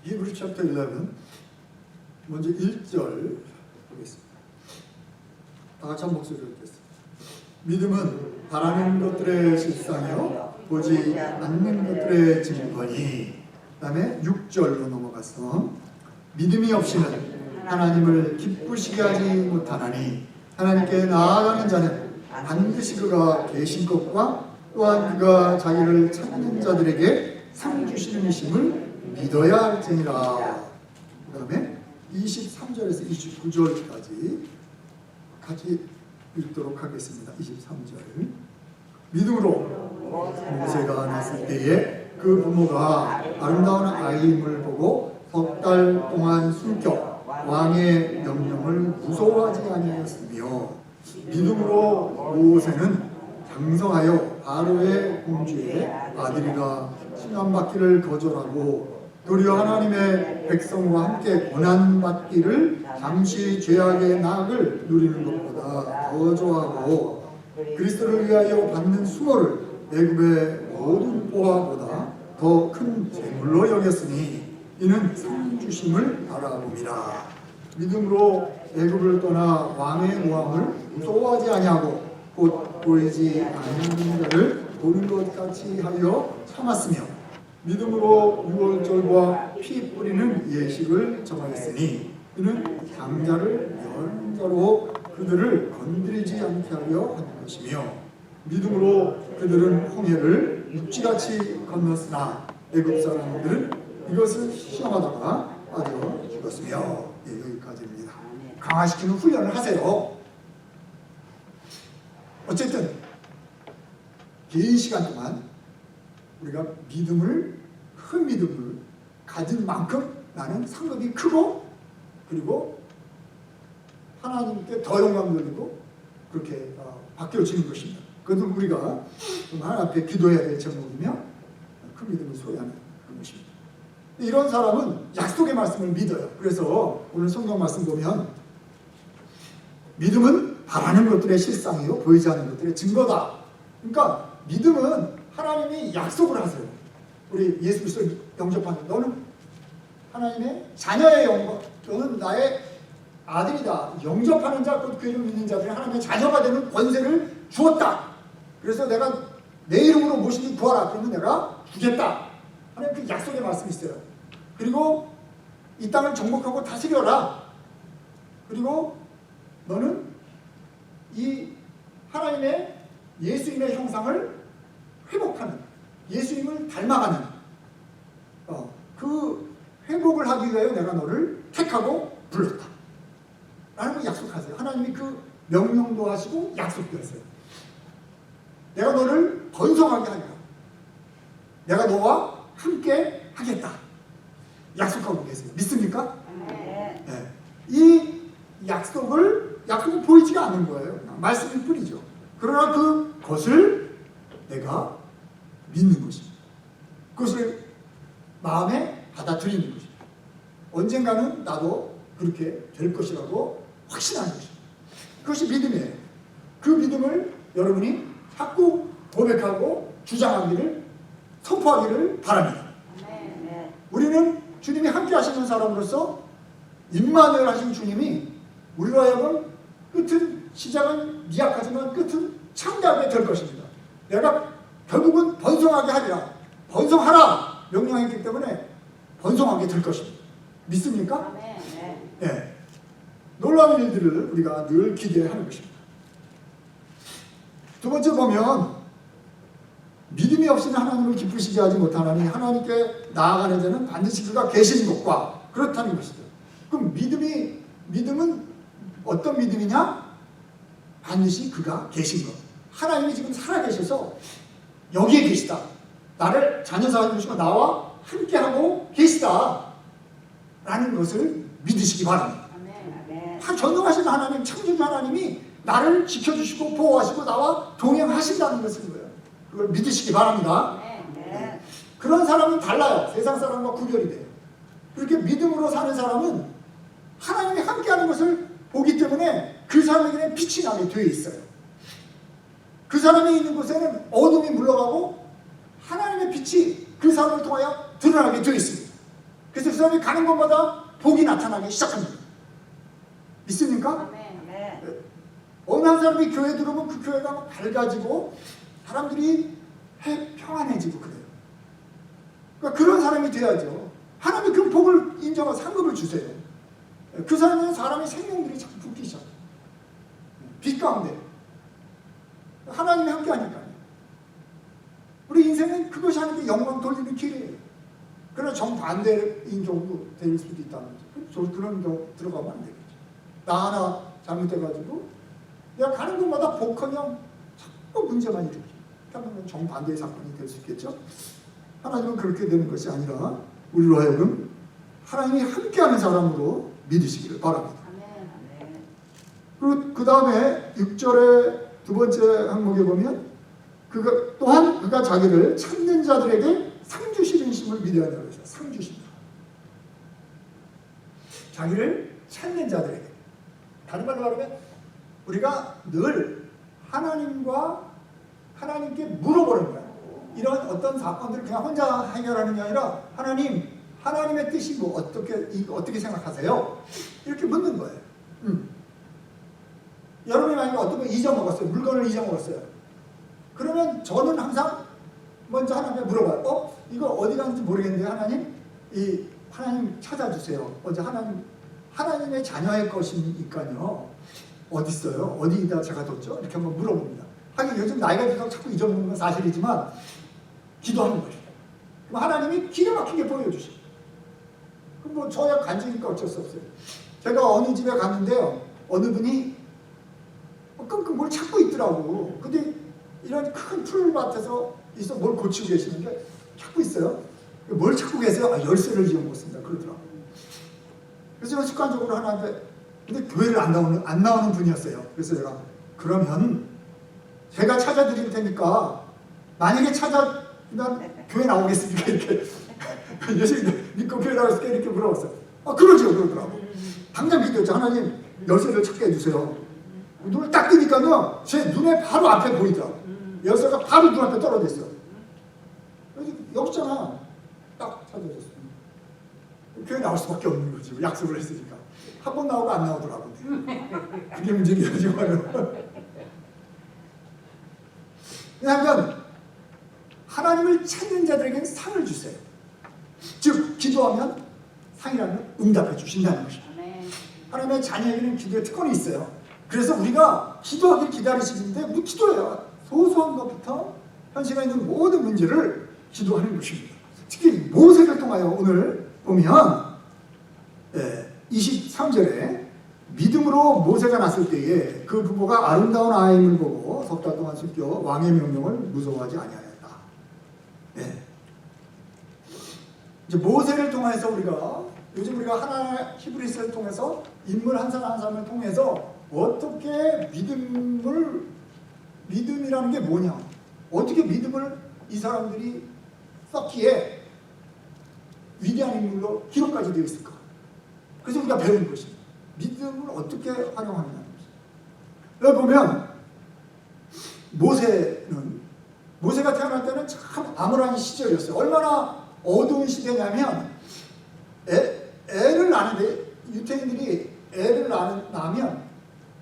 Hebrew chapter 11 먼저 1절 보겠습니다. 다 같이 한 목소리로 읽겠습니다. 믿음은 바라는 것들의 실상이요 보지 않는 것들의 증거니. 그 다음에 6절로 넘어가서 믿음이 없이는 하나님을 기쁘시게 하지 못하나니 하나님께 나아가는 자는 반드시 그가 계신 것과 또한 그가 자기를 찾는 자들에게 상 주시는 이심을 믿어야 할지니라. 그 다음에 23절에서 29절까지 같이 읽도록 하겠습니다. 23절. 믿음으로 모세가 났을 때에 그 부모가 아름다운 아이임을 보고 석 달 동안 숨겨 왕의 명령을 무서워하지 아니하였으며 믿음으로 모세는 장성하여 바로의 공주의 아들이라 칭함받기를 거절하고 도리어 하나님의 백성과 함께 고난받기를 잠시 죄악의 낙을 누리는 것보다 더 좋아하고 그리스도를 위하여 받는 수고를 애굽의 모든 보화보다 더 큰 재물로 여겼으니 이는 상 주심을 바라봅니다. 믿음으로 애굽을 떠나 왕의 모함을 무서워하지 아니하고 곧 보이지 않는 자를 보는 것 같이 하여 참았으며 믿음으로 유월절과 피 뿌리는 예식을 정하였으니 이는 장자를 여는 자로 그들을 건드리지 않게 하려 하는 것이며 믿음으로 그들은 홍해를 육지같이 건넜으나 애굽 사람들은 이것을 시험하다가 빠져 죽었으며. 여기까지입니다. 강화시키는 훈련을 하세요. 어쨌든 긴 시간 동안 우리가 믿음을, 큰 믿음을 가진 만큼 나는 상급이 크고 그리고 하나님께 더 영광 돌리고 그렇게 바뀌어지는 것입니다. 그것은 우리가 하나님 앞에 기도해야 될 제목이며 큰 믿음을 소유하는 그런 것입니다. 이런 사람은 약속의 말씀을 믿어요. 그래서 오늘 성경 말씀 보면 믿음은 바라는 것들의 실상이요 보이지 않는 것들의 증거다. 그러니까 믿음은 하나님이 약속을 하세요. 우리 예수 그리스도를 영접하는 너는 하나님의 자녀의 영광, 너는 나의 아들이다. 영접하는 자, 곧 그 이름 믿는 자들이 하나님의 자녀가 되는 권세를 주었다. 그래서 내가 내 이름으로 무엇이든 구하라. 그러면 내가 주겠다. 하나님 그 약속의 말씀이 있어요. 그리고 이 땅을 정복하고 다스려라. 그리고 너는 이 하나님의 예수님의 형상을 회복하는, 예수님을 닮아가는 그 회복을 하기 위하여 내가 너를 택하고 불렀다. 라는 걸 약속하세요. 하나님이 그 명령도 하시고 약속도 했어요. 내가 너를 번성하게 하리라. 내가 너와 함께 하겠다. 약속하고 계세요. 믿습니까? 네. 이 약속은 보이지가 않는 거예요. 말씀일 뿐이죠. 그러나 그것을 내가 믿는 것입니다. 그것을 마음에 받아들이는 것입니다. 언젠가는 나도 그렇게 될 것이라고 확신하는 것입니다. 그것이 믿음이에요. 그 믿음을 여러분이 자꾸 고백하고 주장하기를, 선포하기를 바랍니다. 우리는 주님이 함께 하시는 사람으로서 임마누엘 하신 주님이 우리로 하여금 끝은, 시작은 미약하지만 끝은 창대하게 될 것입니다. 내가 결국은 번성하게 하리라. 번성하라 명령했기 때문에 번성하게 될 것입니다. 믿습니까? 네. 놀라운 일들을 우리가 늘 기대하는 것입니다. 두 번째 보면 믿음이 없이는 하나님을 기쁘시게 하지 못하나니 하나님께 나아가는 자는 반드시 그가 계시는 것과 그렇다는 것이죠. 그럼 믿음은 어떤 믿음이냐? 반드시 그가 계신 것. 하나님이 지금 살아계셔서 여기에 계시다. 나를 자녀 삼으시고 나와 함께하고 계시다. 라는 것을 믿으시기 바랍니다. 전능하신 하나님, 창조주 하나님이 나를 지켜주시고 보호하시고 나와 동행하신다는 것인 거예요. 그걸 믿으시기 바랍니다. 그런 사람은 달라요. 세상 사람과 구별이 돼요. 그렇게 믿음으로 사는 사람은 하나님이 함께하는 것을 보기 때문에 그 사람에게는 빛이 나게 되어 있어요. 그 사람이 있는 곳에는 어둠이 물러가고 하나님의 빛이 그 사람을 통하여 드러나게 되어 있습니다. 그래서 그 사람이 가는 곳마다 복이 나타나기 시작합니다. 믿습니까? 네. 어느 한 사람이 교회 들어오면 그 교회가 막 밝아지고 사람들이 평안해지고 그래요. 그러니까 그런 사람이 돼야죠. 하나님이 그 복을 인정하고 상급을 주세요. 그 사람은 사람의 생명들이 자꾸 붙기 시작해요. 빛 가운데 하나님이 함께 하니까요. 우리 인생은 그것이 하나님께 영광 돌리는 길이에요. 그러나 정반대인 경우도 될 수도 있다는 거죠. 그런 경우 들어가면 안 되겠죠. 나 하나 잘못해가지고 내가 가는 곳마다 복하면 자꾸 문제만 일으키고 그러면 정반대의 사건이 될 수 있겠죠. 하나님은 그렇게 되는 것이 아니라 우리로 하여금 하나님이 함께하는 사람으로 믿으시기를 바랍니다. 그리고 그 다음에 6절의 두 번째 항목에 보면 또한 그가 자기를 찾는 자들에게 상 주시는 심을 믿어야 된다고 했어요. 상 주신다. 자기를 찾는 자들에게. 다른 말로 말하면 우리가 늘 하나님께 물어보는 거야. 이런 어떤 사건들을 그냥 혼자 해결하는 게 아니라 하나님의 뜻이 뭐 어떻게 생각하세요? 이렇게 묻는 거예요. 여러분이 만약에 어떤 거 잊어먹었어요. 물건을 잊어먹었어요. 그러면 저는 항상 먼저 하나님께 물어봐요. 이거 어디 갔는지 모르겠는데 하나님 찾아주세요. 어제 하나님의 자녀의 것이니까요. 어디 있어요? 어디다 제가 뒀죠? 이렇게 한번 물어봅니다. 하긴 요즘 나이가 들어서 자꾸 잊어먹는 건 사실이지만 기도하는 거죠. 그럼 하나님이 기가 막히게 보여주시죠. 그럼 뭐 저야 간증이니까 어쩔 수 없어요. 제가 어느 집에 갔는데요. 어느 분이 끙끙 뭘 찾고 있더라고. 근데 이런 큰 풀밭에서 뭘 고치고 계시는데 찾고 있어요. 뭘 찾고 계세요? 열쇠를 잊어먹었습니다. 그러더라고. 그래서 습관적으로 하나님께 근데 교회를 안 나오는 분이었어요. 그래서 제가 그러면 제가 찾아드릴 테니까 만약에 찾아면 교회 나오겠습니까? 이렇게 예수님 믿고 교회 나왔을 때 이렇게 물어봤어요. 그러죠. 그러더라고. 당장 믿었죠. 하나님 열쇠를 찾게 해주세요. 눈을 딱 뜨니까요. 제 눈에 바로 앞에 보이더라고. 열쇠가 바로 눈앞에 떨어져 있어요. 여기 있잖아. 딱 찾아줬어요. 교회 나올 수밖에 없는 거지. 약속을 했으니까. 한 번 나오고 안 나오더라고. 그게 문제긴 지만은. 왜냐하면 하나님을 찾는 자들에게는 상을 주세요. 즉 기도하면 상이라면 응답해 주신다는 것입니다. 하나님의 자녀에게는 기도의 특권이 있어요. 그래서 우리가 기도하길 기다리시는데 뭐 기도해요. 소소한 것부터 현실에 있는 모든 문제를 기도하는 것입니다. 특히 모세를 통하여 오늘 보면 23절에 믿음으로 모세가 났을 때에 그 부모가 아름다운 아임을 보고 석 달 동안 숨겨 왕의 명령을 무서워하지 아니하였다. 이제 모세를 통해서 요즘 우리가 히브리서를 통해서 인물 한 사람 한 사람을 통해서 어떻게 믿음이라는 게 뭐냐, 어떻게 믿음을 이 사람들이 썼기에 위대한 인물로 기록까지 되어 있을까. 그래서 우리가 배우는 것입니다. 믿음을 어떻게 활용하느냐는 것입니다. 여기 보면 모세가 태어날 때는 참 암울한 시절이었어요. 얼마나 어두운 시대냐면 애를 낳는데 유태인들이 애를 낳으면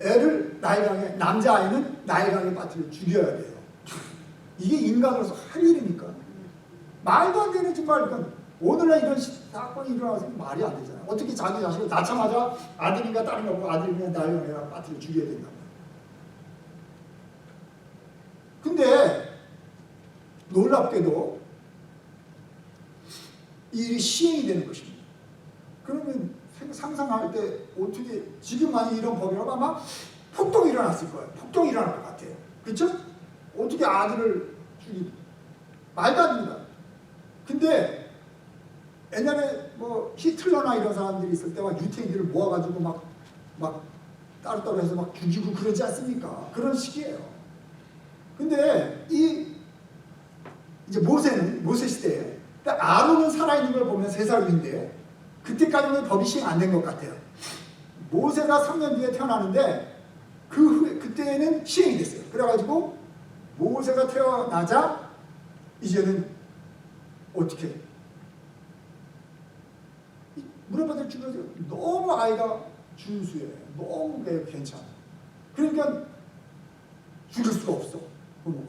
애를 나일강에, 남자아이는 나일강에 빠뜨려 죽여야 돼요. 이게 인간으로서 할 일입니까? 말도 안 되는 정말 오늘날 이런 사건이 일어나서 말이 안 되잖아요. 어떻게 자기 자식을 낳자마자 아들인가 딸인가 보고 아들이면 나일강에 빠뜨려 죽여야 된다. 근데 놀랍게도 이 일이 시행이 되는 것입니다. 그러면 상상할 때 어떻게 지금 만약 이런 법이라면 아마 폭동이 일어났을 거예요. 폭동이 일어날 것 같아요. 그렇죠? 어떻게 아들을 죽이 말도 안 됩니다. 근데 옛날에 뭐 히틀러나 이런 사람들이 있을 때 막 유태인들을 모아가지고 막 따로따로 해서 막 죽이고 그러지 않습니까? 그런 시기예요. 근데 이제 모세 시대에 아론은 살아있는 걸 보면 3살 위인데 그때까지는 법이 시행 안 된 것 같아요. 모세가 3년 뒤에 태어나는데 그때는 시행이 됐어요. 그래가지고 모세가 태어나자 이제는 어떻게 물어받을 줄을 너무 아이가 준수해. 너무 괜찮아. 그러니까 죽일 수가 없어. 부모가.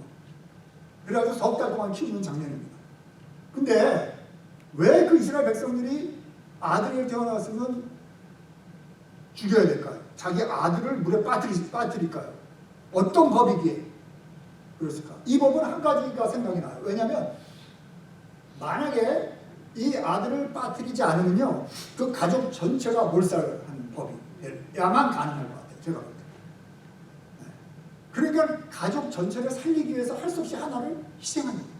그래가지고 석 달 동안 키우는 장면입니다. 근데 왜 그 이스라엘 백성들이 아들이 태어났으면 죽여야 될까요? 자기 아들을 물에 빠뜨릴까요? 어떤 법이기에 그랬을까? 이 법은 한 가지가 생각이 나요. 왜냐하면 만약에 이 아들을 빠뜨리지 않으면요, 그 가족 전체가 몰살하는 법이 야만 가능할 것 같아요. 제가 볼 때. 네. 그러니까 가족 전체를 살리기 위해서 할 수 없이 하나를 희생하는 거예요.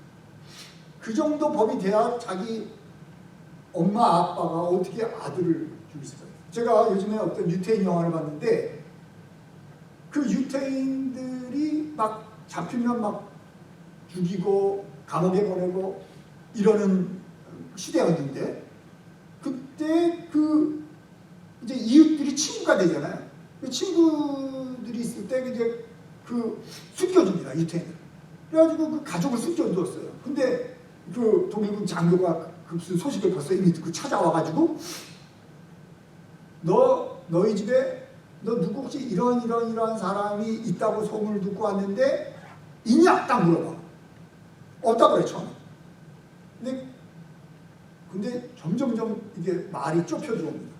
그 정도 법이 돼야 자기 엄마 아빠가 어떻게 아들을 죽일 수가 있어요. 제가 요즘에 어떤 유태인 영화를 봤는데 그 유태인들이 막 잡히면 막 죽이고 감옥에 보내고 이러는 시대였는데 그때 그 이제 이웃들이 친구가 되잖아요. 그 친구들이 있을 때 이제 그 숨겨줍니다, 유태인을. 그래가지고 그 가족을 숨겨두었어요. 근데 그 독일군 장교가 그 무슨 소식을 벌써 이미 듣고 찾아와가지고 너희 집에 너 누구 혹시 이런 사람이 있다고 소문을 듣고 왔는데 있냐? 딱 물어봐. 없다고 그래 처음에. 근데 점점점 이게 말이 좁혀 들어옵니다.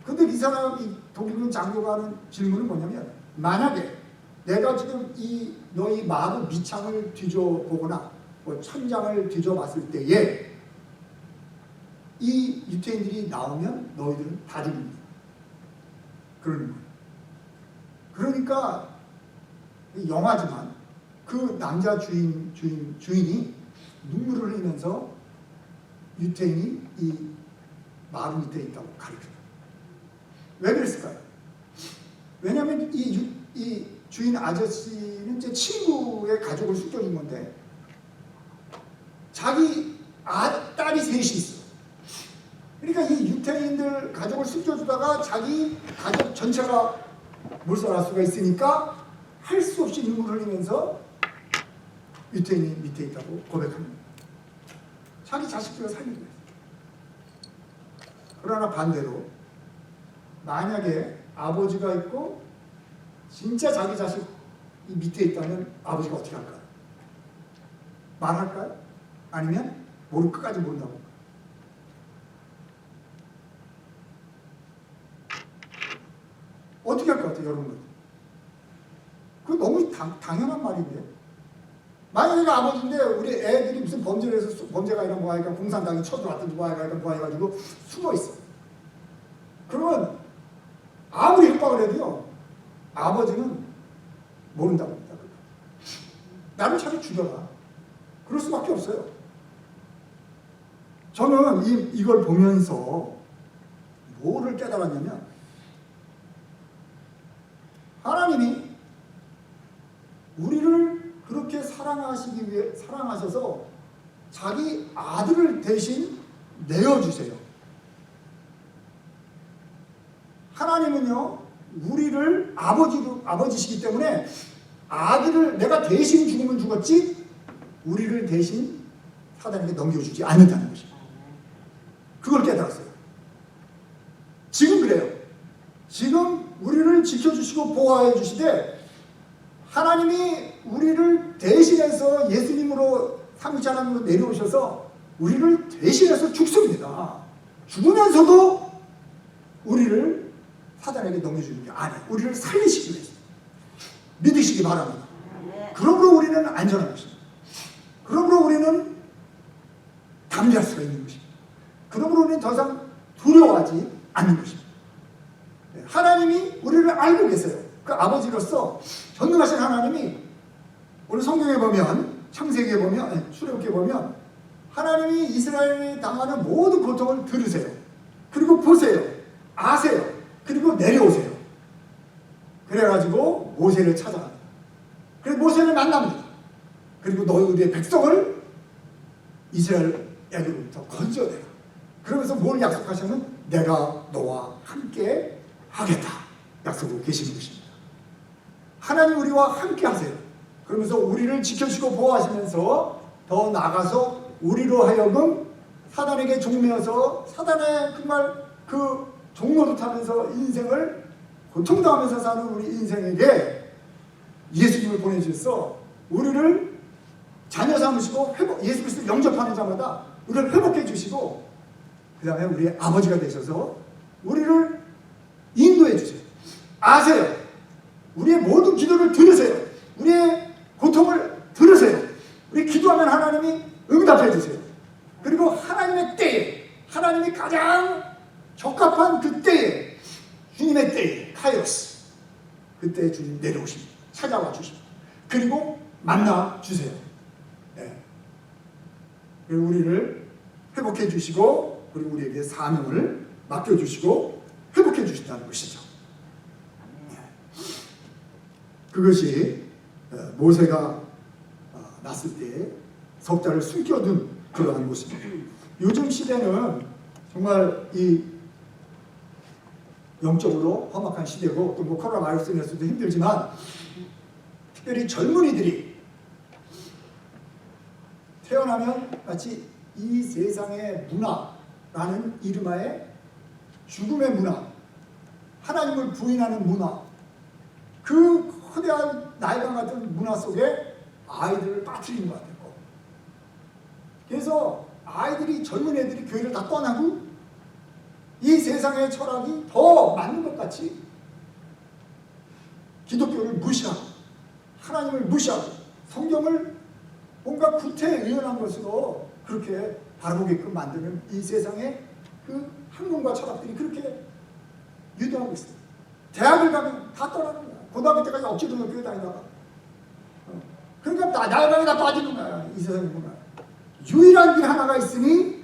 근데 이 사람이 독일군 장교가 하는 질문은 뭐냐면 만약에 내가 지금 이 너희 마루 밑창을 뒤져보거나 뭐 천장을 뒤져봤을 때에 이 유태인들이 나오면 너희들은 다 죽는다. 그러는 거예요. 그러니까 영화지만 그 남자 주인이 눈물을 흘리면서 유태인이 이 마루 밑에 있다고 가르쳐요. 왜 그랬을까요? 왜냐하면 이 주인 아저씨는 제 친구의 가족을 숨겨준 건데 자기 딸이 셋이 있어. 그러니까 이 유태인들 가족을 숨겨주다가 자기 가족 전체가 몰살할 수가 있으니까 할 수 없이 눈물을 흘리면서 유태인이 밑에 있다고 고백합니다. 자기 자식들을 살리기 위해서. 그러나 반대로 만약에 아버지가 있고 진짜 자기 자식이 밑에 있다면 아버지가 어떻게 할까요? 말할까요? 아니면 모를 끝까지 모른다고? 어떻게 할 것 같아요, 여러분? 그거 너무 당연한 말인데. 만약에 내가 아버지인데 우리 애들이 무슨 범죄를 해서 범죄가 이런 거 하니까 공산당이 쳐들어왔든 누가 하니까 뭐 해가지고 숨어 있어. 그러면 아무리 협박을 해도요, 아버지는 모른다고 합니다. 나를 차라리 죽여라. 그럴 수밖에 없어요. 저는 이걸 보면서 뭐를 깨달았냐면 하나님이 우리를 그렇게 사랑하셔서 자기 아들을 대신 내어주세요. 하나님은요, 우리를 아버지시기 때문에 아들을 내가 대신 죽으면 죽었지 우리를 대신 사단에게 넘겨주지 않는다는 것입니다. 그걸 깨달았어요. 지금 그래요. 지금 우리를 지켜주시고 보호해 주시되 하나님이 우리를 대신해서 예수님으로 삼위일체 하나님으로 내려오셔서 우리를 대신해서 죽습니다. 죽으면서도 우리를 사단에게 넘겨주는 게 아니에요. 우리를 살리시기 위해서. 믿으시기 바랍니다. 그러므로 우리는 안전한 것입니다. 그러므로 우리는 담대할 수가 있는 것입니다. 그러므로 우리는 더 이상 두려워하지 않는 것입니다. 하나님이 우리를 알고 계세요. 그 아버지로서 전능하신 하나님이 오늘 성경에 보면, 창세기에 보면, 출애굽기에 보면 하나님이 이스라엘이 당하는 모든 고통을 들으세요. 그리고 보세요. 아세요. 그리고 내려오세요. 그래가지고 모세를 찾아갑니다. 그래서 모세를 만납니다. 그리고 너희의 백성을 이스라엘에게로부터 건져내라. 그러면서 뭘 약속하셨냐면 내가 너와 함께 하겠다. 약속을 계시는 것입니다. 하나님 우리와 함께 하세요. 그러면서 우리를 지켜주시고 보호하시면서 더 나아가서 우리로 하여금 사단에게 종매어서 사단의 정말 그 종로를 타면서 인생을 고통당하면서 사는 우리 인생에게 예수님을 보내주셔서 우리를 자녀 삼으시고 예수 그리스도를 영접하는 자마다 우리를 회복해 주시고 그 다음에 우리의 아버지가 되셔서 우리를 인도해 주세요. 아세요. 우리의 모든 기도를 들으세요. 우리의 고통을 들으세요. 우리 기도하면 하나님이 응답해 주세요. 그리고 하나님의 때에, 하나님이 가장 적합한 그 때에, 주님의 때에, 카이로스, 그때에 주님 내려오십니다. 찾아와 주십니다. 그리고 만나 주세요. 네. 그리고 우리를 회복해 주시고 그리고 우리에게 사명을 맡겨주시고 회복해 주신다는 것이죠. 네. 그것이 모세가 났을 때 석 달을 숨겨둔 그러한 모습입니다. 요즘 시대는 정말 이 영적으로 험악한 시대고 또 뭐 코로나 바이러스 인해서도 힘들지만 특별히 젊은이들이 태어나면 마치 이 세상의 문화라는 이름하에 죽음의 문화, 하나님을 부인하는 문화, 그 거대한 나일강 같은 문화 속에 아이들을 빠뜨리는 것 같아요. 그래서 아이들이, 젊은 애들이 교회를 다 떠나고 이 세상의 철학이 더 맞는 것 같이 기독교를 무시하고 하나님을 무시하고 성경을 뭔가 구태의연한 것으로 그렇게 바라보게끔 만드는 이 세상의 그 학문과 철학들이 그렇게 유도하고 있어요. 대학을 가면 다 떠나는 거야. 고등학교 때까지 억지로 교회 다니다가 그러니까 나일강에 다 빠지는 거야. 이 세상의 문화. 유일한 길 하나가 있으니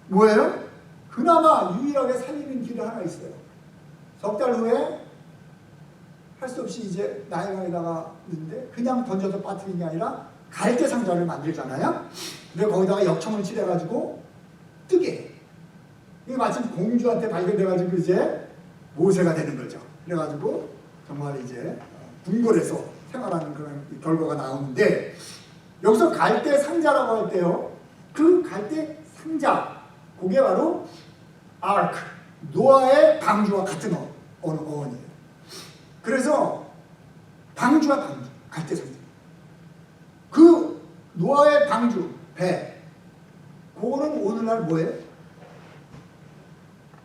뭐예요? 그나마 유일하게 살리는 길이 하나 있어요. 석 달 후에 할 수 없이 이제 나일강에다가 있는데 그냥 던져서 빠뜨리는 게 아니라 갈대 상자를 만들잖아요. 근데 거기다가 역청을 칠해가지고 뜨게. 이게 마침 공주한테 발견돼가지고 이제 모세가 되는 거죠. 그래가지고 정말 이제 궁궐에서 생활하는 그런 결과가 나오는데 여기서 갈대 상자라고 할 때요. 그 갈대 상자, 그게 바로 아크, 노아의 방주와 같은 어원이에요. 그래서 방주와 방주, 갈대 상자. 그 노아의 방주, 배, 그거는 오늘날 뭐예요?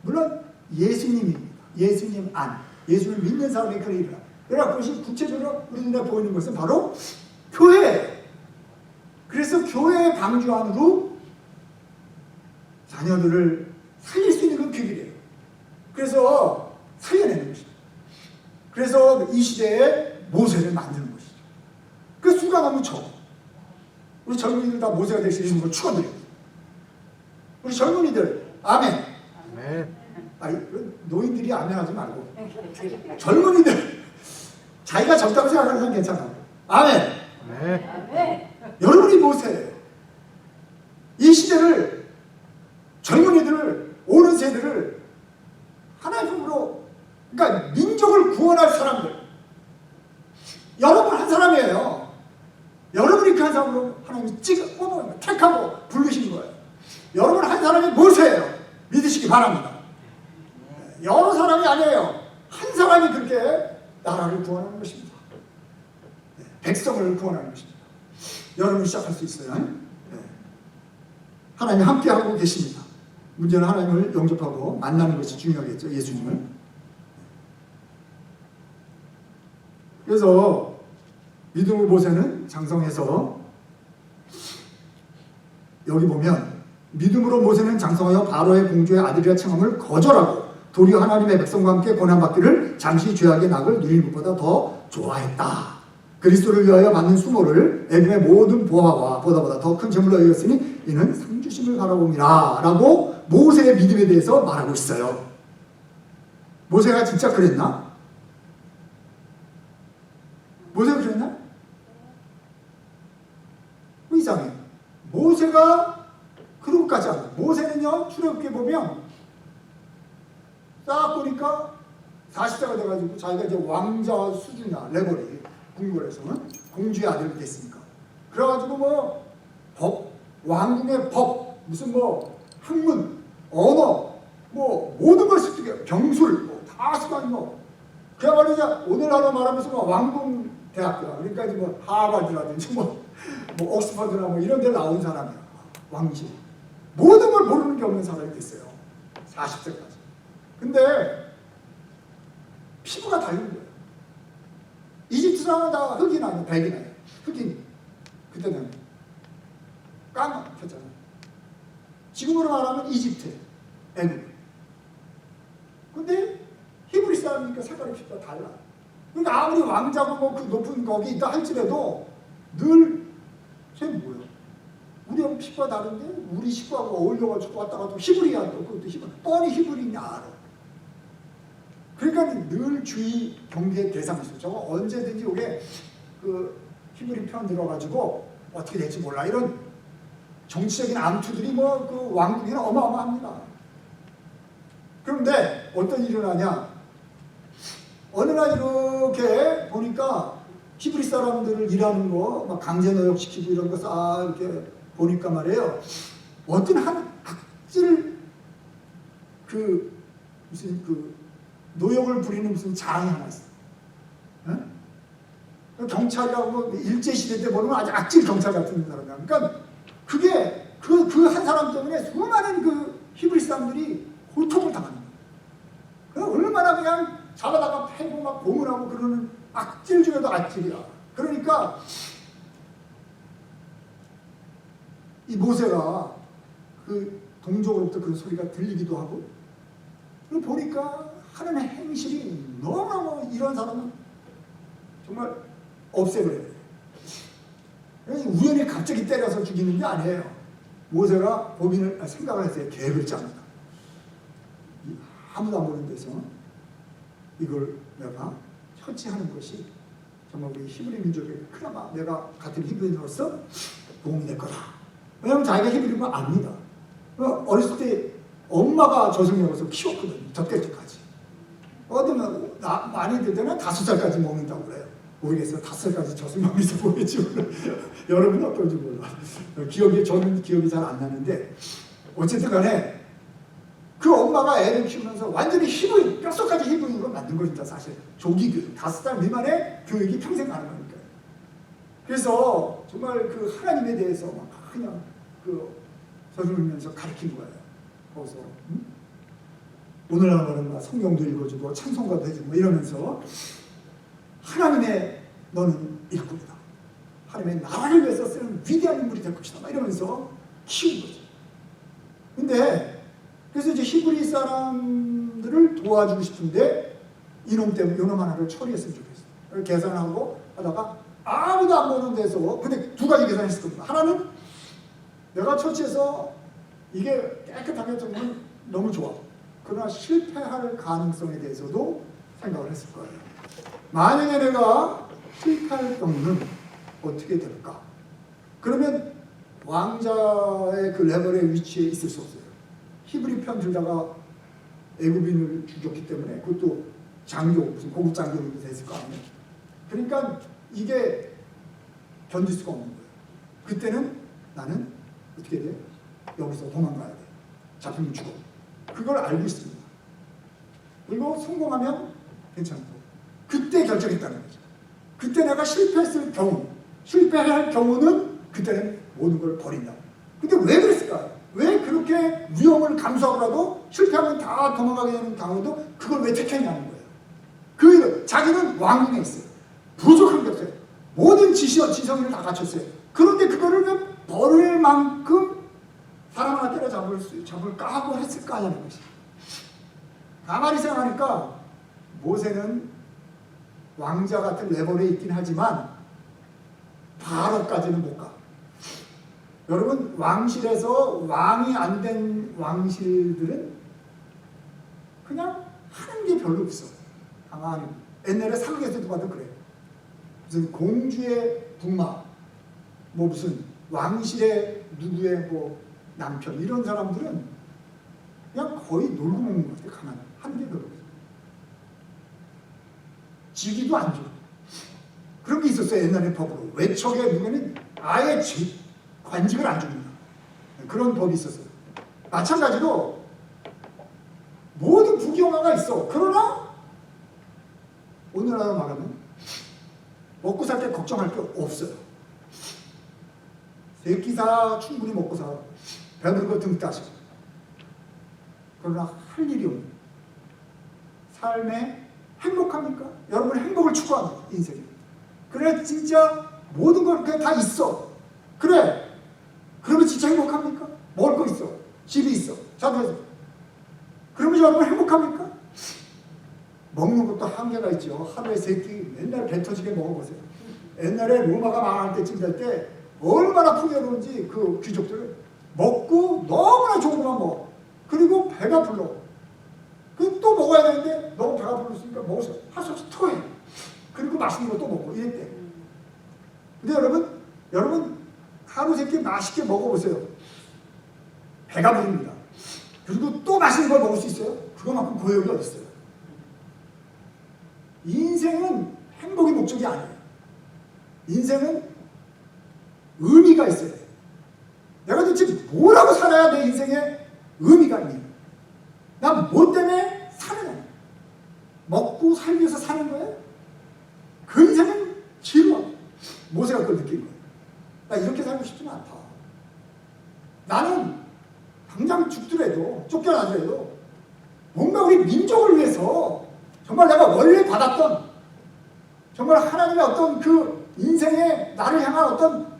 물론 예수님입니다. 예수님 안, 예수를 믿는 사람의 그런 일이라. 그러나 그것이 구체적으로 우리 눈에 보이는 것은 바로 교회예요. 그래서 교회의 방주 안으로 자녀들을 살릴 수 있는 건 그 길이에요. 그래서 살려내는 것이죠. 그래서 이 시대에 모세를 만드는 것이죠. 그 수가 너무 적어. 우리 젊은이들 다 모세가 될 수 있는 걸 축원드립니다. 우리 젊은이들 아멘. 아멘. 아니, 노인들이 아멘하지 말고 젊은이들 자기가 적다고 생각하는 사람 괜찮아. 아멘. 아멘. 여러분이 모세예요. 이 시대를, 젊은이들을, 오는 세대를 하나의 품으로, 그러니까 민족을 구원할 사람들, 여러분 한 사람이에요. 여러분이 그 한 사람으로 하나님이 뽑아 택하고 부르신 거예요. 여러분 한 사람이 모세예요. 믿으시기 바랍니다. 여러 사람이 아니에요. 한 사람이 그렇게 나라를 구원하는 것입니다. 백성을 구원하는 것입니다. 여러분 시작할 수 있어요. 하나님이 함께하고 계십니다. 문제는 하나님을 영접하고 만나는 것이 중요하겠죠. 예수님을. 그래서 믿음의 모세는 장성해서 여기 보면 믿음으로 모세는 장성하여 바로의 공주의 아들이라 칭함을 거절하고 도리어 하나님의 백성과 함께 고난받기를 잠시 죄악의 낙을 누리는 것보다 더 좋아했다. 그리스도를 위하여 받는 수모를 애굽의 모든 보화와 보다보다 더 큰 재물로 여겼으니 이는 상주심을 바라봅니다. 라고 모세의 믿음에 대해서 말하고 있어요. 모세가 진짜 그랬나? 모세가 그랬나? 이상해. 모세가 그런 것까지 않아. 모세는요, 출애굽기에 보면 딱 보니까 40세가 돼가지고 자기가 이제 왕자 수준이야, 레벨이. 궁궐에서는 공주의 아들이 됐으니까. 그래가지고 뭐 법, 왕궁의 법, 무슨 뭐 학문, 언어, 뭐 모든 걸 습득해요. 병술, 뭐다 습득하고 그야말로 이제 오늘날로 말하면서 뭐 왕궁 대학교라 그러니까 이제 뭐 하버드라든지 뭐 옥스퍼드나 뭐 이런 데 나온 사람이야. 왕실. 모든 걸 모르는 게 없는 사람이 됐어요. 40세까지. 근데 피부가 다른 거예요. 이집트 사람은 다 흑인 아니에요. 백인 아니에요. 흑인. 그때는 까맣잖아요. 지금으로 말하면 이집트, 애굽. 근데 히브리 사람이니까 색깔이 피부가 달라. 그러니까 아무리 왕자고 뭐 그 높은 거기 있다 할지라도 늘 쟤 뭐야? 우리하고 피부가 다른데 우리 식구하고 어울려가지고 왔다가 또 히브리야 또 그것도 히브리. 뻔히 히브리냐 알아. 그러니까 늘 주의 경계의 대상이 있어요. 저거 언제든지 이게 그 히브리 편 들어가지고 어떻게 될지 몰라. 이런 정치적인 암투들이 뭐 그 왕국에는 어마어마합니다. 그런데 어떤 일이 일어나냐? 어느 날 이렇게 보니까 히브리 사람들을 일하는 거 막 강제 노역시키고 이런 거 싹 이렇게 보니까 말이에요. 어떤 한 악질 그 무슨 그 노역을 부리는 무슨 장이 하나 있어. 경찰이라고 뭐 일제시대 때 보면 아주 악질 경찰 같은 사람이야. 그러니까 그게 그 한 사람 때문에 수많은 그 히브리 사람들이 고통을 당하는 거야. 얼마나 그냥 잡아다가 패고 막 고문하고 그러는 악질 중에도 악질이야. 그러니까 이 모세가 그 동족으로부터 그런 소리가 들리기도 하고 그리고 보니까 하는 행실이 너무너무 이런 사람은 정말 없애버려야 돼요. 우연히 갑자기 때려서 죽이는 게 아니에요. 모세가 고민을 생각을 했어요. 계획을 짭니다. 아무도 안 보는 데서 이걸 내가 처치하는 것이 정말 우리 히브리 민족에게 그나마 내가 같은 히브리인으로서 도움이 될 거다. 왜냐하면 자기가 히브리인 거 압니다. 어렸을 때 엄마가 저승여고서 키웠거든요. 저때 때까지. 어쩌면 많이 될 때는 5살까지 먹는다고 그래요. 모르겠어요. 5살까지 저승여고에서 보겠지. 여러분은 어떤지 몰라. 저는 기억이 잘 안 나는데 어쨌든 간에 그 엄마가 애를 키우면서 완전히 히브리, 뼛속까지 히브리로 만든 겁니다. 사실 조기 교육, 5살 미만의 교육이 평생 가는 거니까요. 그래서 정말 그 하나님에 대해서 막 그냥 그 서술면서 가르친 거예요. 거기서 오늘날은 성경도 읽어주고 찬송가도 해주고 이러면서 하나님의 너는 일꾼이다. 하나님의 나라를 위해서 쓰는 위대한 인물이 될 것이다. 이러면서 키운 거죠. 근데 그래서 이제 히브리 사람들을 도와주고 싶은데 이놈 때문에 이놈 하나를 처리했으면 좋겠어요. 계산하고 하다가 아무도 안 보는 데서 근데 두 가지 계산했을 겁니다. 하나는 내가 처치해서 이게 깨끗하게 정말 너무 좋아. 그러나 실패할 가능성에 대해서도 생각을 했을 거예요. 만약에 내가 실패할 경우는 어떻게 될까? 그러면 왕자의 그 레벨의 위치에 있을 수 없어요. 히브리 편 들다가 애굽인을 죽였기 때문에 그것도 장교, 무슨 고급 장교로 됐을 거 아니에요. 그러니까 이게 견딜 수가 없는 거예요. 그때는 나는 어떻게 돼? 여기서 도망가야 돼. 잡히면 죽어. 그걸 알고 있습니다. 그리고 성공하면 괜찮고 그때 결정했다는 거죠. 그때 내가 실패했을 경우, 실패할 경우는 그때는 모든 걸 버린다. 근데 왜 그랬을까요? 왜 그렇게 위험을 감수하고라도 실패하면 다 도망가게 되는 경우도 그걸 왜 택했냐는 거예요. 그 자기는 왕궁에 있어요. 부족한 게 없어요. 모든 지성을 다 갖췄어요. 그런데 그거를 왜 버릴 만큼 사람 하나 잡을까 하고 했을까 하는 것이. 가만히 생각하니까 모세는 왕자 같은 레벨에 있긴 하지만 바로까지는 못 가. 여러분 왕실에서 왕이 안 된 왕실들은 그냥 하는 게 별로 없어. 가만히 옛날에 사극에서도 봐도 그래요. 무슨 공주의 부마, 뭐 무슨 왕실의 누구의 뭐 남편 이런 사람들은 그냥 거의 놀고 먹는 것 같아요. 가만히 하는 게 별로 없어. 지기도 안 줘. 그런 게 있었어요. 옛날에 법으로. 외척의 누구는 아예 관직을 안 줍니다. 그런 법이 있었어요. 마찬가지로 모든 부귀영화가 있어. 그러나 오늘날로 말하면 먹고 살 때 걱정할 게 없어요. 세 끼 사 충분히 먹고 살아. 배부른 거 등 따시고. 그러나 할 일이 없는 삶에 행복합니까? 여러분 행복을 추구합니다. 인생에. 그래 진짜 모든 걸 그냥 다 있어. 그래. 그러면 진짜 행복합니까? 먹을 거 있어. 집이 있어. 자동차. 그러면 여러분 행복합니까? 먹는 것도 한계가 있죠. 하루에 3끼 맨날 배 터지게 먹어보세요. 옛날에 로마가 망할 때쯤 될 때 얼마나 풍요로운지 그 귀족들은 먹고 너무나 좋은 것만 먹어. 그리고 배가 불러. 그럼 또 먹어야 되는데 너무 배가 불렀으니까 먹어서 할 수 없이 토해. 그리고 맛있는 것도 먹고 이랬대. 근데 여러분 하루 3끼 맛있게 먹어보세요. 배가 부릅니다. 그리고 또 맛있는 걸 먹을 수 있어요? 그거만큼 고역이 어디 있어요? 인생은 행복이 목적이 아니에요. 인생은 의미가 있어야 돼요. 내가 도대체 뭐라고 살아야 내 인생에 의미가 있냐? 난 뭐 때문에 사는 거야? 먹고 살기 위해서 사는 거예요? 그 인생은 지루함. 모세가 그걸 느낀 거예요. 나 이렇게 살고 싶지는 않다. 나는 당장 죽더라도 쫓겨나더라도 뭔가 우리 민족을 위해서 정말 내가 원래 받았던 정말 하나님의 어떤 그 인생에 나를 향한 어떤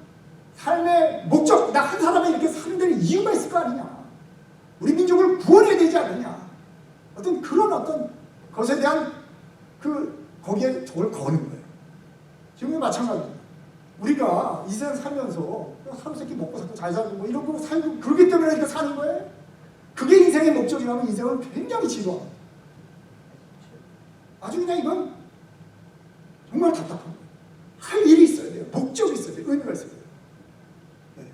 삶의 목적, 나 한 사람이 이렇게 사는 데는 이유가 있을 거 아니냐. 우리 민족을 구원해야 되지 않느냐. 어떤 그런 어떤 것에 대한 거기에 저를 거는 거예요. 지금은 마찬가지입니다. 우리가 이 세상 살면서 하루 세끼 먹고 살고 잘 살고 뭐 이런 거 살고 그러기 때문에 이렇게 사는 거예요. 그게 인생의 목적이라면 인생은 굉장히 지루합니다. 아주 그냥 이건 정말 답답한 거예요. 할 일이 있어야 돼요. 목적이 있어야 돼요. 의미가 있어야 돼요. 네.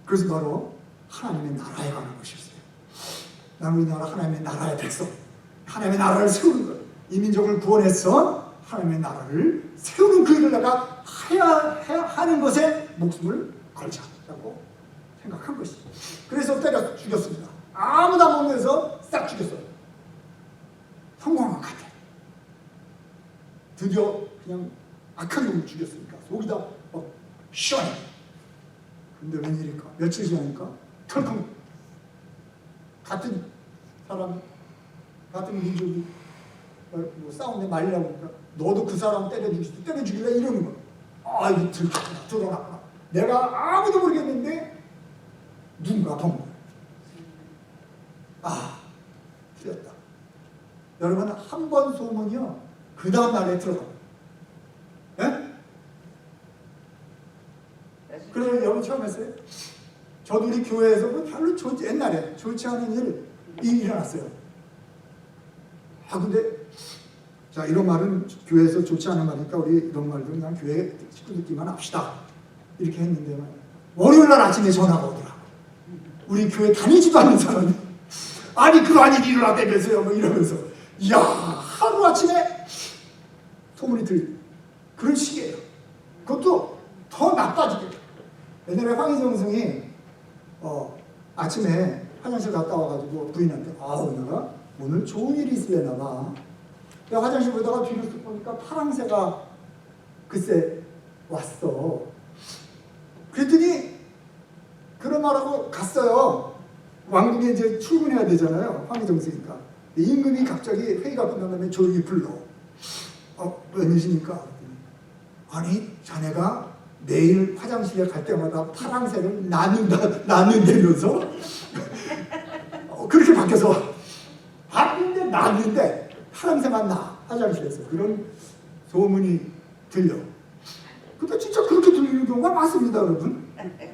그래서 바로 하나님의 나라에 관한 것이 있어요. 나는 우리나라 하나님의 나라의 백성, 하나님의 나라를 세우는 거예요. 이 민족을 구원해서 하나님의 나라를 세우는 그 일을 내가 하는 것에 목숨을 걸자라고 생각한 것이죠. 그래서 때려 죽였습니다. 아무도 안 먹면서 싹 죽였어요. 성공한 것 같아. 드디어 그냥 악한 놈을 죽였으니까 속이다 막 시원해. 근데 웬일일까? 며칠 지나니까 털컹 같은 사람, 같은 민족이 뭐 싸우는데 말리라고 하니까 너도 그 사람 때려 죽일래? 이러는 거야. 아, 이거 드러났구나. 내가 아무도 모르겠는데 누군가 본 거야. 아, 틀렸다. 여러분 한 번 소문이요 그 다음 날에 들어가요. 예? 그래서 여러분 처음 했어요? 저도 우리 교회에서 별로 옛날에 좋지 않은 일이 일어났어요. 아 근데 자 이런 말은 교회에서 좋지 않은 말이니까 우리 이런 말도 그냥 교회 식구들끼리만 합시다. 이렇게 했는데 월요일날 아침에 전화가 오더라고. 우리 교회 다니지도 않는 사람이 아니 그러한 일이 일어났다면서요 뭐 이러면서 이야 하루아침에 소문이 들려. 그런 시기예요. 그것도 더 나빠지게. 옛날에 황희정 성이 아침에 화장실 갔다 와가지고 부인한테 내가 오늘 좋은 일이 있으려나 봐. 내가 화장실 보다가 뒤를 쓱 보니까 파랑새가 글쎄 왔어. 그랬더니 그런 말하고 갔어요. 왕궁에 이제 출근해야 되잖아요. 황희정 성이니까. 임금이 갑자기 회의가 끝난 다음에 조용히 불러. 웬일입니까? 아니 자네가 매일 화장실에 갈 때마다 파랑새를 낳는다면서 그렇게 바뀌어서 낳는데 파랑새만 나 화장실에서 그런 소문이 들려. 근데 진짜 그렇게 들리는 경우가 많습니다 여러분.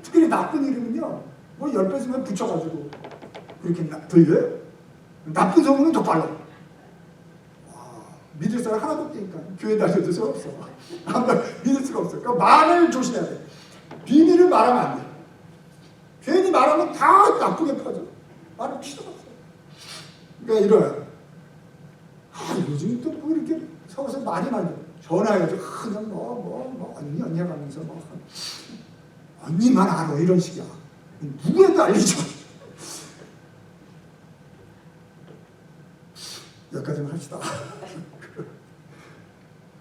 특히 나쁜 이름은요 뭐 10배 쓰면 붙여가지고 그렇게 들려요. 나쁜 소문은 더 빨라. 믿을 사람 하나도 없으니까 교회 다녀도 소용없어. 믿을 수가 없어. 그러니까 말을 조심해야 돼. 비밀을 말하면 안 돼. 괜히 말하면 다 나쁘게 퍼져. 말을 필요가 없어. 그러니까 이런 요즘 또 뭐 이렇게 서울에서 많이 전화해가지고 그냥 언니 하면서 언니만 알아 이런 식이야. 누구에도 알리지 마. 여기까지만 합시다.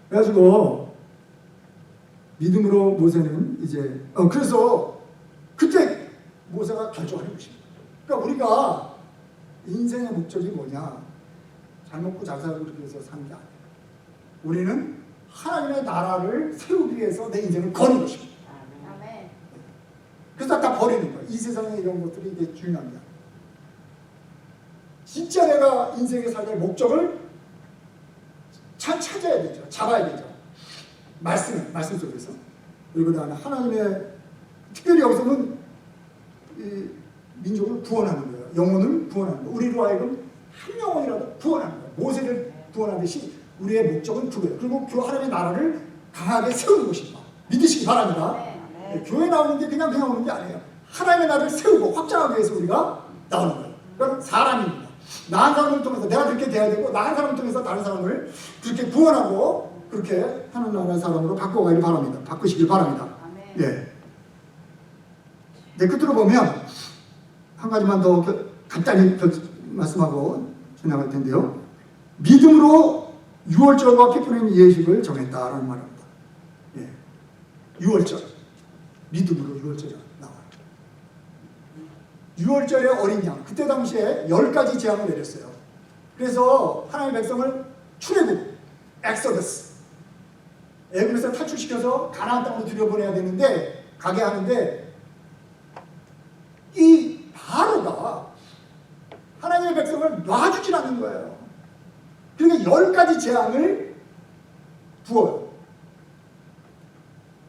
그래가지고 믿음으로 모세는 이제 그래서 그때 모세가 결정하는 것입니다. 그러니까 우리가 인생의 목적이 뭐냐? 잘 먹고 잘 살고 그렇게 해서 사는 게 아니에요. 우리는 하나님의 나라를 세우기 위해서 내 인생을 거는 것입니다. 아멘. 그래서 다 버리는 거예요. 이 세상에 이런 것들이 이게 중요합니다. 진짜 내가 인생에 살될 목적을 찾아야 되죠. 잡아야 되죠. 말씀 속에서. 그리고 다음에 하나님의 특별히 여기서는 이 민족을 구원하는 거예요. 영혼을 구원하는 거예요. 우리로 하여금 한 영혼이라도 구원하는 거예요. 모세를 구원하듯이 우리의 목적은 그거예요. 그리고 그 하나님의 나라를 강하게 세우는 것입니다. 믿으시기 바랍니다. 네. 교회 나오는 게 그냥 오는 게 아니에요. 하나님의 나라를 세우고 확장하기 위해서 우리가 나오는 거예요. 그건 사람입니다. 나한 사람을 통해서 내가 그렇게 돼야 되고 나한 사람을 통해서 다른 사람을 그렇게 구원하고 그렇게 하는 나라의 사람으로 바꿔가길 바랍니다. 바꾸시길 바랍니다. 아멘. 예. 네, 끝으로 보면 한 가지만 더 간단히 말씀하고 지나갈 텐데요. 믿음으로 유월절과 기쁘는 예식을 정했다라는 말입니다. 예. 유월절. 믿음으로 유월절이 나와요. 유월절의 어린 양. 그때 당시에 10가지 재앙을 내렸어요. 그래서 하나님의 백성을 출애굽, 엑소더스. 애굽에서 탈출시켜서 가나안 땅으로 들여보내야 되는데 가게 하는데 이 바로가 하나님의 백성을 놔주질 않는 거예요. 그러니까 10가지 재앙을 부어요.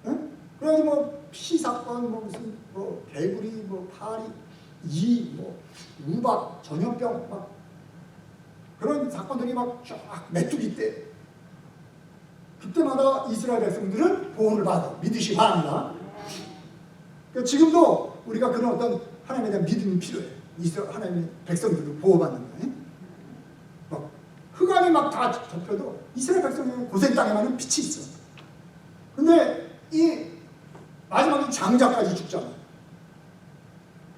응? 그래서 뭐 피사건, 뭐 무슨 뭐 개구리, 뭐 파리, 뭐 우박, 전염병 막 그런 사건들이 막 쫙 메뚜기 때 그때마다 이스라엘 백성들은 보호를 받아 믿으시기 바랍니다. 그러니까 지금도 우리가 그런 어떤 하나님에 대한 믿음이 필요해요. 이스라엘 하나님의 백성들을 보호받는 거예요. 막 흑암이 막 다 덮여도 이스라엘 백성의 고생 땅에만은 빛이 있어. 근데 이 마지막에 장자까지 죽잖아.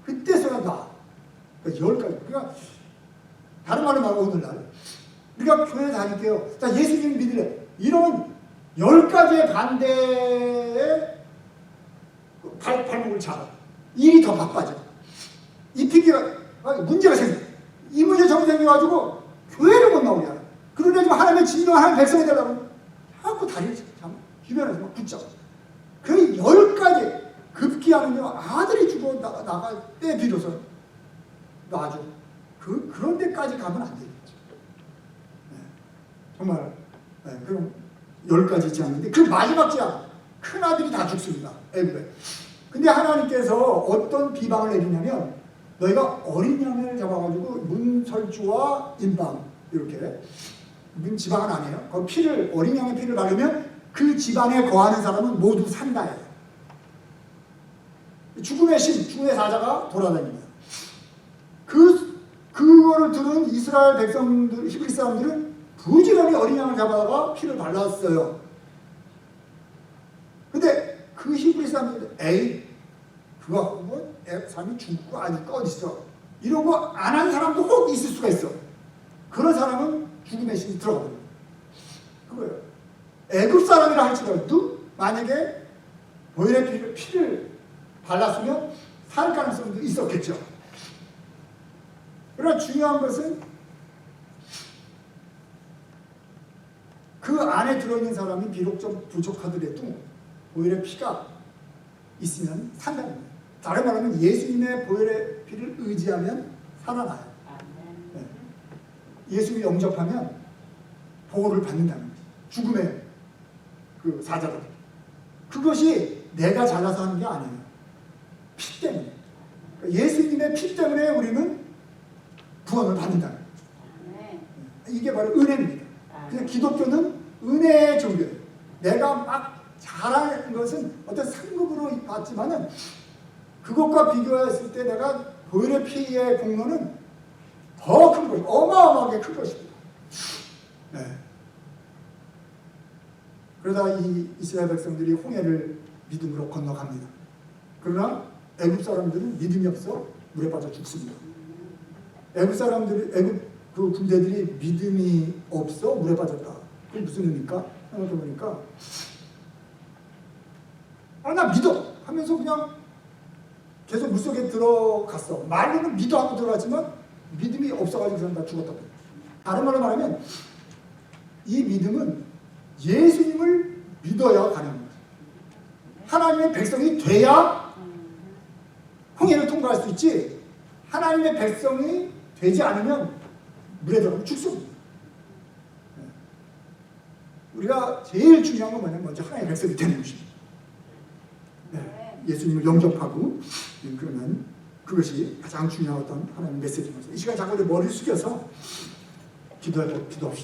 그때서야 나. 그러니까 10가지. 그러니까 다른 말로 말하면 오늘날 우리가 교회 다닐게요. 자, 예수님 믿으래. 이런 10가지의 반대에 발목을 잡아. 일이 더 바빠져. 이 피기가 문제가 생겨. 이 문제 정생겨가지고 교회를 못 나오게 하라. 그러다 지금 하나님의 진정 하나님의 백성이 되려면 자꾸 다리를 참 주변에서 막 붙잡아. 그 10가지 급기야는요, 아들이 죽어 나갈 때 비로소 놔줘. 그런 데까지 가면 안 되겠죠. 네. 정말, 네, 그럼 10가지 재앙인데, 그 마지막 재앙, 큰 아들이 다 죽습니다. 애굽에. 근데 하나님께서 어떤 비방을 내리냐면, 너희가 어린 양을 잡아가지고 문설주와 인방, 이렇게, 문 지방은 아니에요. 그 피를, 어린 양의 피를 바르면 그 집안에 거하는 사람은 모두 산다예요. 죽음의 신, 죽음의 사자가 돌아다닙니다. 그거를 들은 이스라엘 백성들, 히브리 사람들은 부지런히 어린 양을 잡아다가 피를 발랐어요. 근데 그 히브리 사람들은 그거 뭐 사람이 죽고 아닐까 어딨어. 이러고 안 한 사람도 꼭 있을 수가 있어. 그런 사람은 죽음의 신이 들어가요. 그거예요. 애굽 사람이라 할지라도 만약에 보혈의 피를 발랐으면 살 가능성도 있었겠죠. 그러나 중요한 것은 그 안에 들어있는 사람이 비록 좀 부족하더라도 보혈의 피가 있으면 산다는 거예요. 다른 말하면 예수님의 보혈의 피를 의지하면 살아나요. 네. 예수를 영접하면 보호를 받는다는 거예요. 죽음의 그 사자들. 그것이 내가 잘나서 하는 게 아니에요. 피 때문에. 그러니까 예수님의 피 때문에 우리는 구원을 받는다는 거예요. 이게 바로 은혜입니다. 그냥 기독교는 은혜의 종교예요. 내가 막 잘하는 것은 어떤 상급으로 받지만은 그것과 비교했을 때 내가 보혈의 피의 공로는 더 큰 것입니다. 어마어마하게 큰 것입니다. 네. 그러다 이 이스라엘 백성들이 홍해를 믿음으로 건너갑니다. 그러나 애굽 사람들은 믿음이 없어 물에 빠져 죽습니다. 애굽 그 군대들이 믿음이 없어 물에 빠졌다. 그게 무슨 의미입니까? 생각해보니까 나 믿어 하면서 그냥 계속 물속에 들어갔어. 말로는 믿어 하고 들어갔지만 믿음이 없어가지고 그냥 다 죽었다고. 다른 말로 말하면 이 믿음은 예수님을 믿어야 가능한 거죠. 하나님의 백성이 돼야 홍해를 통과할 수 있지, 하나님의 백성이 되지 않으면 물에 들어가면 죽습니다. 우리가 제일 중요한 건 뭐냐면 먼저 하나님의 백성이 되는 것입니다. 예수님을 영접하고 그러면 그것이 가장 중요한 어떤 하나님의 메시지입니다. 이 시간 잠깐 우리 머리를 숙여서 기도합시다.